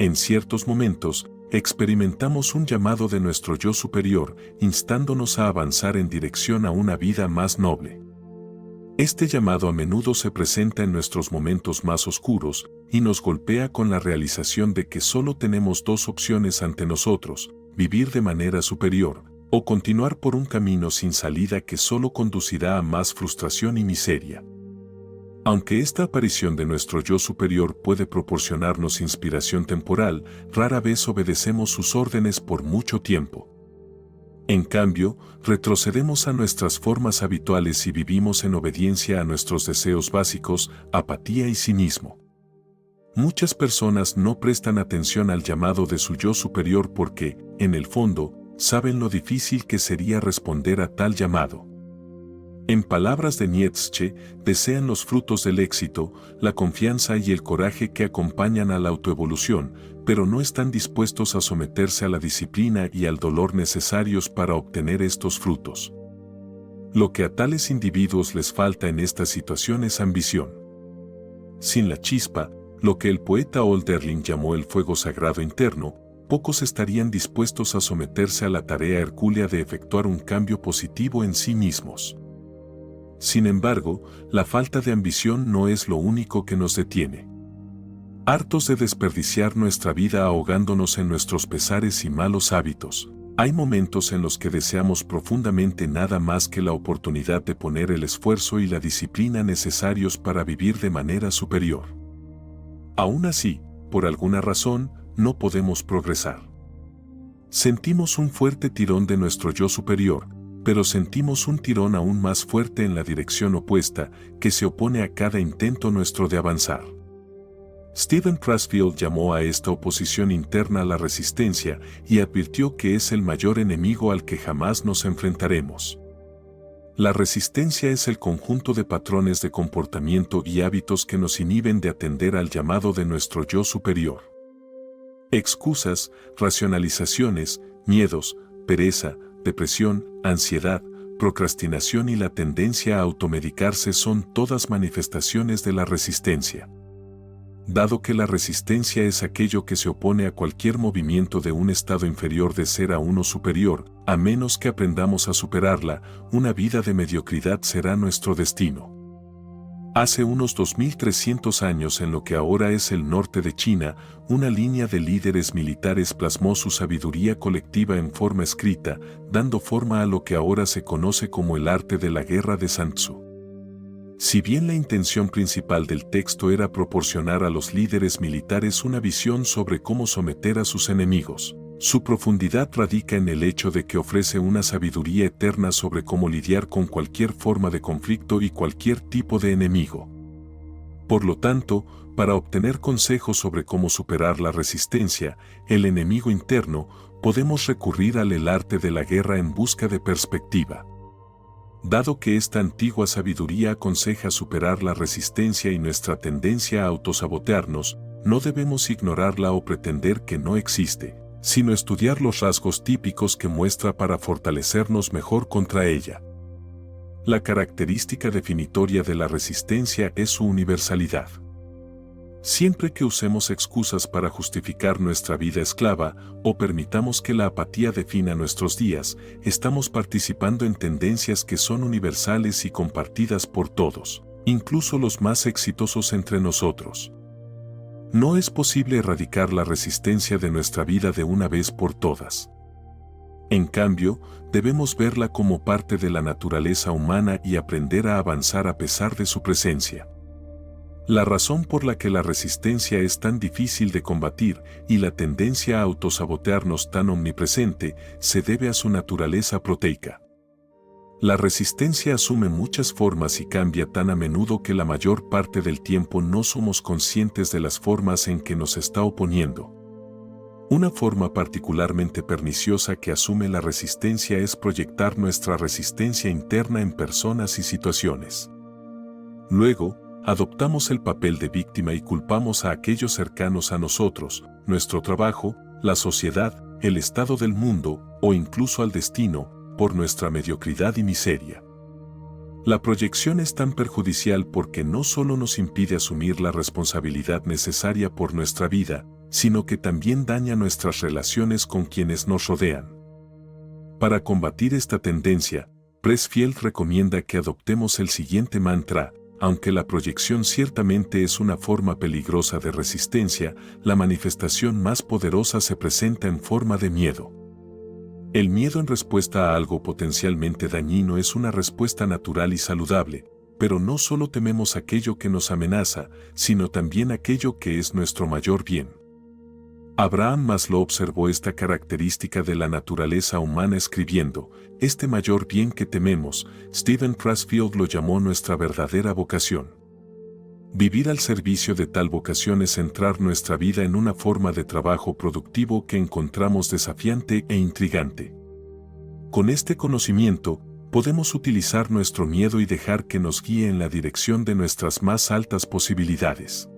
En ciertos momentos, experimentamos un llamado de nuestro yo superior, instándonos a avanzar en dirección a una vida más noble. Este llamado a menudo se presenta en nuestros momentos más oscuros y nos golpea con la realización de que solo tenemos dos opciones ante nosotros: vivir de manera superior o continuar por un camino sin salida que solo conducirá a más frustración y miseria. Aunque esta aparición de nuestro yo superior puede proporcionarnos inspiración temporal, rara vez obedecemos sus órdenes por mucho tiempo. En cambio, retrocedemos a nuestras formas habituales y vivimos en obediencia a nuestros deseos básicos, apatía y cinismo. Muchas personas no prestan atención al llamado de su yo superior porque, en el fondo, saben lo difícil que sería responder a tal llamado. En palabras de Nietzsche, desean los frutos del éxito, la confianza y el coraje que acompañan a la autoevolución, pero no están dispuestos a someterse a la disciplina y al dolor necesarios para obtener estos frutos. Lo que a tales individuos les falta en esta situación es ambición. Sin la chispa, lo que el poeta Hölderlin llamó el fuego sagrado interno, pocos estarían dispuestos a someterse a la tarea hercúlea de efectuar un cambio positivo en sí mismos. Sin embargo, la falta de ambición no es lo único que nos detiene. Hartos de desperdiciar nuestra vida ahogándonos en nuestros pesares y malos hábitos, hay momentos en los que deseamos profundamente nada más que la oportunidad de poner el esfuerzo y la disciplina necesarios para vivir de manera superior. Aún así, por alguna razón, no podemos progresar. Sentimos un fuerte tirón de nuestro yo superior, pero sentimos un tirón aún más fuerte en la dirección opuesta, que se opone a cada intento nuestro de avanzar. Stephen Pressfield llamó a esta oposición interna la resistencia y advirtió que es el mayor enemigo al que jamás nos enfrentaremos. La resistencia es el conjunto de patrones de comportamiento y hábitos que nos inhiben de atender al llamado de nuestro yo superior. Excusas, racionalizaciones, miedos, pereza, depresión, ansiedad, procrastinación y la tendencia a automedicarse son todas manifestaciones de la resistencia. Dado que la resistencia es aquello que se opone a cualquier movimiento de un estado inferior de ser a uno superior, a menos que aprendamos a superarla, una vida de mediocridad será nuestro destino. Hace unos 2300 años, en lo que ahora es el norte de China, una línea de líderes militares plasmó su sabiduría colectiva en forma escrita, dando forma a lo que ahora se conoce como el arte de la guerra de Sun Tzu. Si bien la intención principal del texto era proporcionar a los líderes militares una visión sobre cómo someter a sus enemigos, su profundidad radica en el hecho de que ofrece una sabiduría eterna sobre cómo lidiar con cualquier forma de conflicto y cualquier tipo de enemigo. Por lo tanto, para obtener consejos sobre cómo superar la resistencia, el enemigo interno, podemos recurrir al arte de la guerra en busca de perspectiva. Dado que esta antigua sabiduría aconseja superar la resistencia y nuestra tendencia a autosabotearnos, no debemos ignorarla o pretender que no existe, sino estudiar los rasgos típicos que muestra para fortalecernos mejor contra ella. La característica definitoria de la resistencia es su universalidad. Siempre que usemos excusas para justificar nuestra vida esclava o permitamos que la apatía defina nuestros días, estamos participando en tendencias que son universales y compartidas por todos, incluso los más exitosos entre nosotros. No es posible erradicar la resistencia de nuestra vida de una vez por todas. En cambio, debemos verla como parte de la naturaleza humana y aprender a avanzar a pesar de su presencia. La razón por la que la resistencia es tan difícil de combatir y la tendencia a autosabotearnos tan omnipresente se debe a su naturaleza proteica. La resistencia asume muchas formas y cambia tan a menudo que la mayor parte del tiempo no somos conscientes de las formas en que nos está oponiendo. Una forma particularmente perniciosa que asume la resistencia es proyectar nuestra resistencia interna en personas y situaciones. Luego, adoptamos el papel de víctima y culpamos a aquellos cercanos a nosotros, nuestro trabajo, la sociedad, el estado del mundo o incluso al destino, por nuestra mediocridad y miseria. La proyección es tan perjudicial porque no solo nos impide asumir la responsabilidad necesaria por nuestra vida, sino que también daña nuestras relaciones con quienes nos rodean. Para combatir esta tendencia, Pressfield recomienda que adoptemos el siguiente mantra: aunque la proyección ciertamente es una forma peligrosa de resistencia, la manifestación más poderosa se presenta en forma de miedo. El miedo en respuesta a algo potencialmente dañino es una respuesta natural y saludable, pero no solo tememos aquello que nos amenaza, sino también aquello que es nuestro mayor bien. Abraham Maslow observó esta característica de la naturaleza humana escribiendo: este mayor bien que tememos, Stephen Pressfield lo llamó nuestra verdadera vocación. Vivir al servicio de tal vocación es centrar nuestra vida en una forma de trabajo productivo que encontramos desafiante e intrigante. Con este conocimiento, podemos utilizar nuestro miedo y dejar que nos guíe en la dirección de nuestras más altas posibilidades.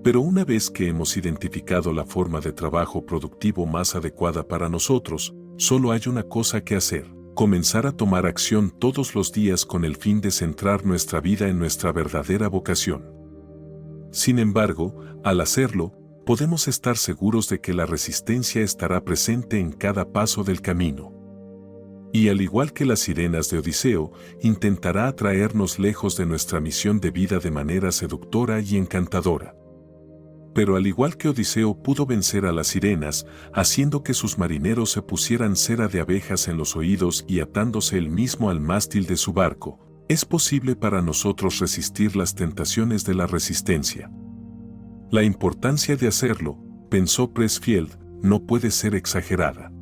Pero una vez que hemos identificado la forma de trabajo productivo más adecuada para nosotros, solo hay una cosa que hacer: comenzar a tomar acción todos los días con el fin de centrar nuestra vida en nuestra verdadera vocación. Sin embargo, al hacerlo, podemos estar seguros de que la resistencia estará presente en cada paso del camino. Y al igual que las sirenas de Odiseo, intentará atraernos lejos de nuestra misión de vida de manera seductora y encantadora. Pero al igual que Odiseo pudo vencer a las sirenas, haciendo que sus marineros se pusieran cera de abejas en los oídos y atándose él mismo al mástil de su barco, es posible para nosotros resistir las tentaciones de la resistencia. La importancia de hacerlo, pensó Pressfield, no puede ser exagerada.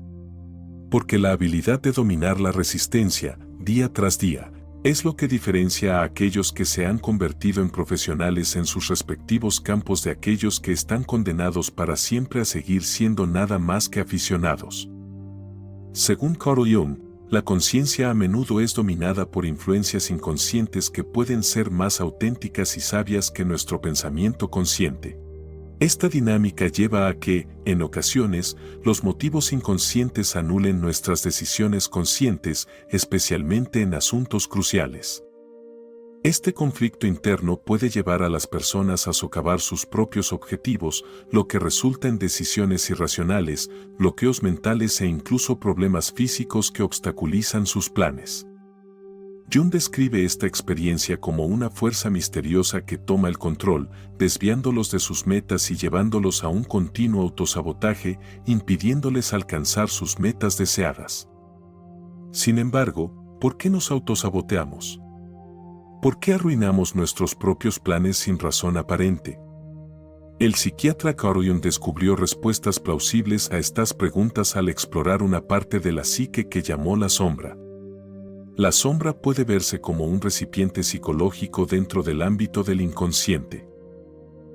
Porque la habilidad de dominar la resistencia, día tras día, es lo que diferencia a aquellos que se han convertido en profesionales en sus respectivos campos de aquellos que están condenados para siempre a seguir siendo nada más que aficionados. Según Carl Jung, la conciencia a menudo es dominada por influencias inconscientes que pueden ser más auténticas y sabias que nuestro pensamiento consciente. Esta dinámica lleva a que, en ocasiones, los motivos inconscientes anulen nuestras decisiones conscientes, especialmente en asuntos cruciales. Este conflicto interno puede llevar a las personas a socavar sus propios objetivos, lo que resulta en decisiones irracionales, bloqueos mentales e incluso problemas físicos que obstaculizan sus planes. Jung describe esta experiencia como una fuerza misteriosa que toma el control, desviándolos de sus metas y llevándolos a un continuo autosabotaje, impidiéndoles alcanzar sus metas deseadas. Sin embargo, ¿por qué nos autosaboteamos? ¿Por qué arruinamos nuestros propios planes sin razón aparente? El psiquiatra Carl Jung descubrió respuestas plausibles a estas preguntas al explorar una parte de la psique que llamó la sombra. La sombra puede verse como un recipiente psicológico dentro del ámbito del inconsciente.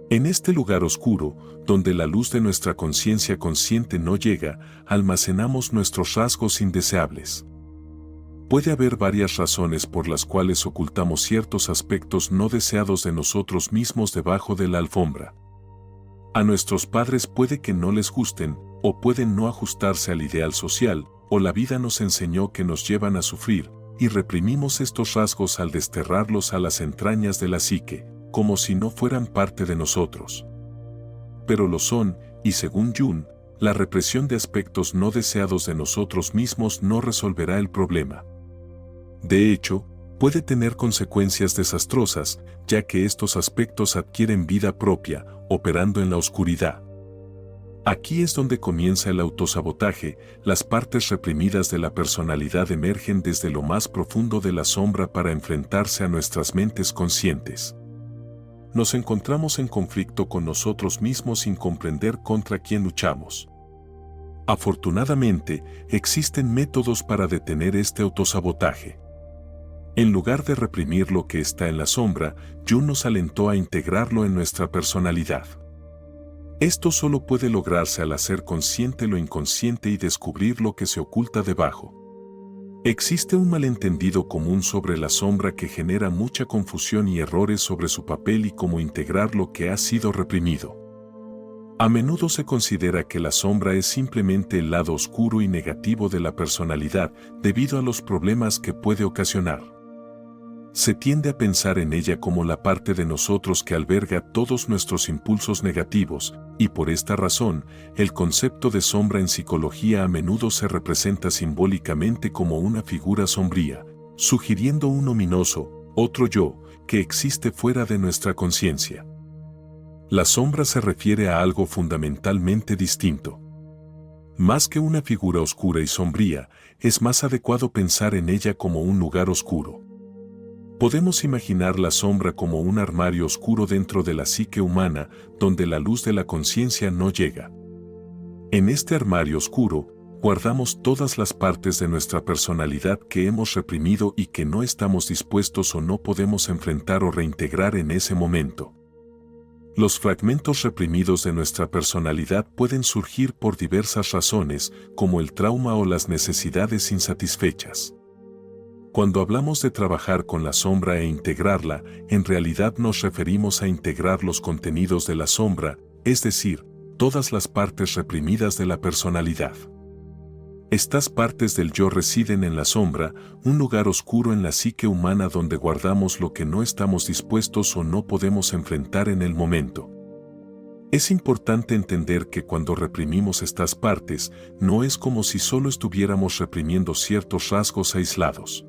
En este lugar oscuro, donde la luz de nuestra conciencia consciente no llega, almacenamos nuestros rasgos indeseables. Puede haber varias razones por las cuales ocultamos ciertos aspectos no deseados de nosotros mismos debajo de la alfombra. A nuestros padres puede que no les gusten, o pueden no ajustarse al ideal social, o la vida nos enseñó que nos llevan a sufrir, y reprimimos estos rasgos al desterrarlos a las entrañas de la psique, como si no fueran parte de nosotros. Pero lo son, y según Jung, la represión de aspectos no deseados de nosotros mismos no resolverá el problema. De hecho, puede tener consecuencias desastrosas, ya que estos aspectos adquieren vida propia, operando en la oscuridad. Aquí es donde comienza el autosabotaje, las partes reprimidas de la personalidad emergen desde lo más profundo de la sombra para enfrentarse a nuestras mentes conscientes. Nos encontramos en conflicto con nosotros mismos sin comprender contra quién luchamos. Afortunadamente, existen métodos para detener este autosabotaje. En lugar de reprimir lo que está en la sombra, Jung nos alentó a integrarlo en nuestra personalidad. Esto solo puede lograrse al hacer consciente lo inconsciente y descubrir lo que se oculta debajo. Existe un malentendido común sobre la sombra que genera mucha confusión y errores sobre su papel y cómo integrar lo que ha sido reprimido. A menudo se considera que la sombra es simplemente el lado oscuro y negativo de la personalidad debido a los problemas que puede ocasionar. se tiende a pensar en ella como la parte de nosotros que alberga todos nuestros impulsos negativos, y por esta razón, el concepto de sombra en psicología a menudo se representa simbólicamente como una figura sombría, sugiriendo un ominoso, otro yo, que existe fuera de nuestra conciencia. La sombra se refiere a algo fundamentalmente distinto. Más que una figura oscura y sombría, es más adecuado pensar en ella como un lugar oscuro. Podemos imaginar la sombra como un armario oscuro dentro de la psique humana, donde la luz de la conciencia no llega. En este armario oscuro, guardamos todas las partes de nuestra personalidad que hemos reprimido y que no estamos dispuestos o no podemos enfrentar o reintegrar en ese momento. Los fragmentos reprimidos de nuestra personalidad pueden surgir por diversas razones, como el trauma o las necesidades insatisfechas. Cuando hablamos de trabajar con la sombra e integrarla, en realidad nos referimos a integrar los contenidos de la sombra, es decir, todas las partes reprimidas de la personalidad. Estas partes del yo residen en la sombra, un lugar oscuro en la psique humana donde guardamos lo que no estamos dispuestos o no podemos enfrentar en el momento. Es importante entender que cuando reprimimos estas partes, no es como si solo estuviéramos reprimiendo ciertos rasgos aislados.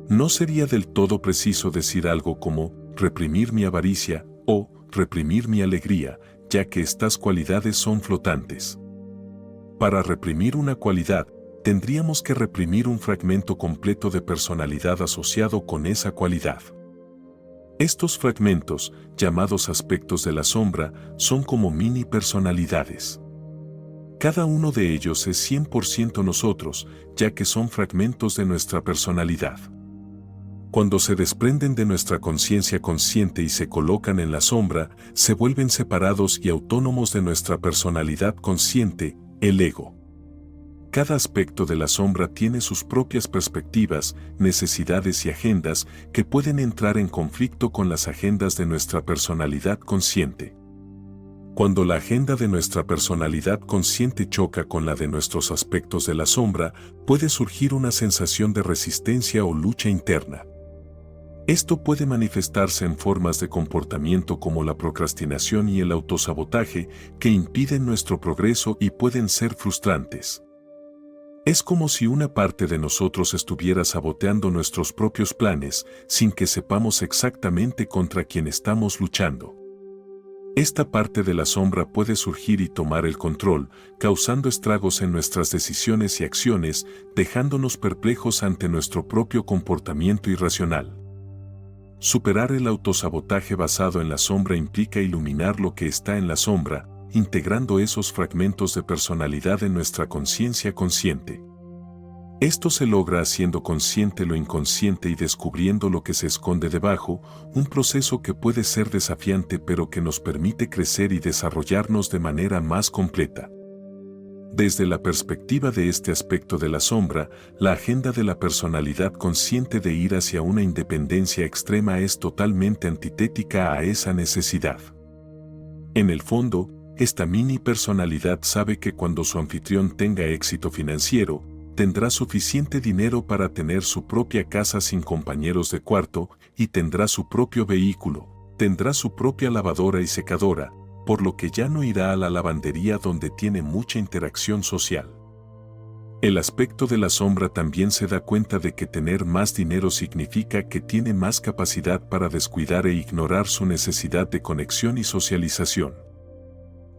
No sería del todo preciso decir algo como reprimir mi avaricia o reprimir mi alegría, ya que estas cualidades son flotantes. Para reprimir una cualidad, tendríamos que reprimir un fragmento completo de personalidad asociado con esa cualidad. Estos fragmentos, llamados aspectos de la sombra, son como mini personalidades. Cada uno de ellos es 100% nosotros, ya que son fragmentos de nuestra personalidad. Cuando se desprenden de nuestra conciencia consciente y se colocan en la sombra, se vuelven separados y autónomos de nuestra personalidad consciente, el ego. Cada aspecto de la sombra tiene sus propias perspectivas, necesidades y agendas que pueden entrar en conflicto con las agendas de nuestra personalidad consciente. Cuando la agenda de nuestra personalidad consciente choca con la de nuestros aspectos de la sombra, puede surgir una sensación de resistencia o lucha interna. Esto puede manifestarse en formas de comportamiento como la procrastinación y el autosabotaje que impiden nuestro progreso y pueden ser frustrantes. Es como si una parte de nosotros estuviera saboteando nuestros propios planes sin que sepamos exactamente contra quién estamos luchando. Esta parte de la sombra puede surgir y tomar el control, causando estragos en nuestras decisiones y acciones, dejándonos perplejos ante nuestro propio comportamiento irracional. Superar el autosabotaje basado en la sombra implica iluminar lo que está en la sombra, integrando esos fragmentos de personalidad en nuestra conciencia consciente. Esto se logra haciendo consciente lo inconsciente y descubriendo lo que se esconde debajo, un proceso que puede ser desafiante pero que nos permite crecer y desarrollarnos de manera más completa. Desde la perspectiva de este aspecto de la sombra, la agenda de la personalidad consciente de ir hacia una independencia extrema es totalmente antitética a esa necesidad. En el fondo, esta mini personalidad sabe que cuando su anfitrión tenga éxito financiero, tendrá suficiente dinero para tener su propia casa sin compañeros de cuarto y tendrá su propio vehículo, tendrá su propia lavadora y secadora, por lo que ya no irá a la lavandería donde tiene mucha interacción social. El aspecto de la sombra también se da cuenta de que tener más dinero significa que tiene más capacidad para descuidar e ignorar su necesidad de conexión y socialización.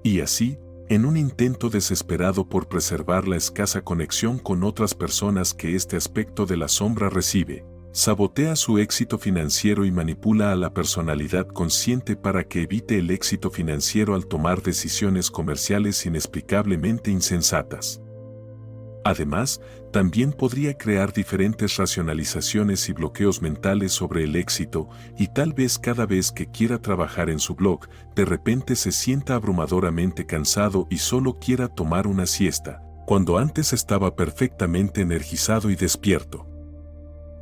Y así, en un intento desesperado por preservar la escasa conexión con otras personas que este aspecto de la sombra recibe, sabotea su éxito financiero y manipula a la personalidad consciente para que evite el éxito financiero al tomar decisiones comerciales inexplicablemente insensatas. Además, también podría crear diferentes racionalizaciones y bloqueos mentales sobre el éxito y tal vez cada vez que quiera trabajar en su blog, de repente se sienta abrumadoramente cansado y solo quiera tomar una siesta, cuando antes estaba perfectamente energizado y despierto.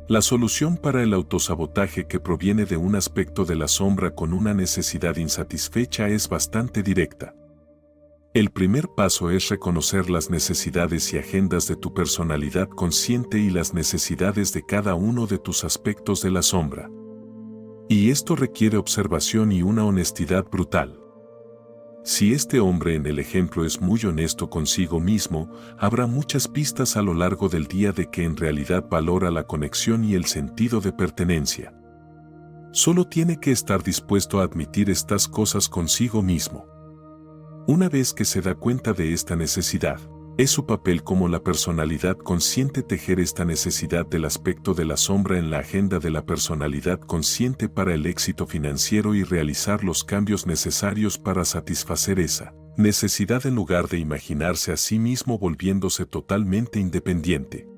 La solución para el autosabotaje que proviene de un aspecto de la sombra con una necesidad insatisfecha es bastante directa. El primer paso es reconocer las necesidades y agendas de tu personalidad consciente y las necesidades de cada uno de tus aspectos de la sombra. Y esto requiere observación y una honestidad brutal. Si este hombre en el ejemplo es muy honesto consigo mismo, habrá muchas pistas a lo largo del día de que en realidad valora la conexión y el sentido de pertenencia. Solo tiene que estar dispuesto a admitir estas cosas consigo mismo. Una vez que se da cuenta de esta necesidad, es su papel como la personalidad consciente tejer esta necesidad del aspecto de la sombra en la agenda de la personalidad consciente para el éxito financiero y realizar los cambios necesarios para satisfacer esa necesidad en lugar de imaginarse a sí mismo volviéndose totalmente independiente.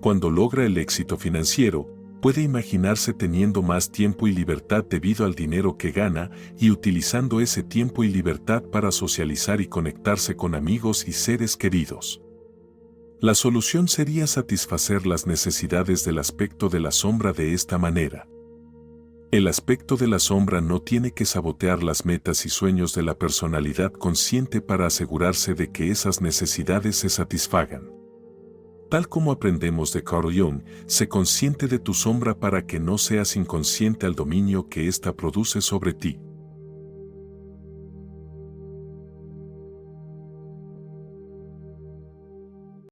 Cuando logra el éxito financiero, puede imaginarse teniendo más tiempo y libertad debido al dinero que gana y utilizando ese tiempo y libertad para socializar y conectarse con amigos y seres queridos. La solución sería satisfacer las necesidades del aspecto de la sombra de esta manera. El aspecto de la sombra no tiene que sabotear las metas y sueños de la personalidad consciente para asegurarse de que esas necesidades se satisfagan. Tal como aprendemos de Carl Jung, sé consciente de tu sombra para que no seas inconsciente al dominio que ésta produce sobre ti.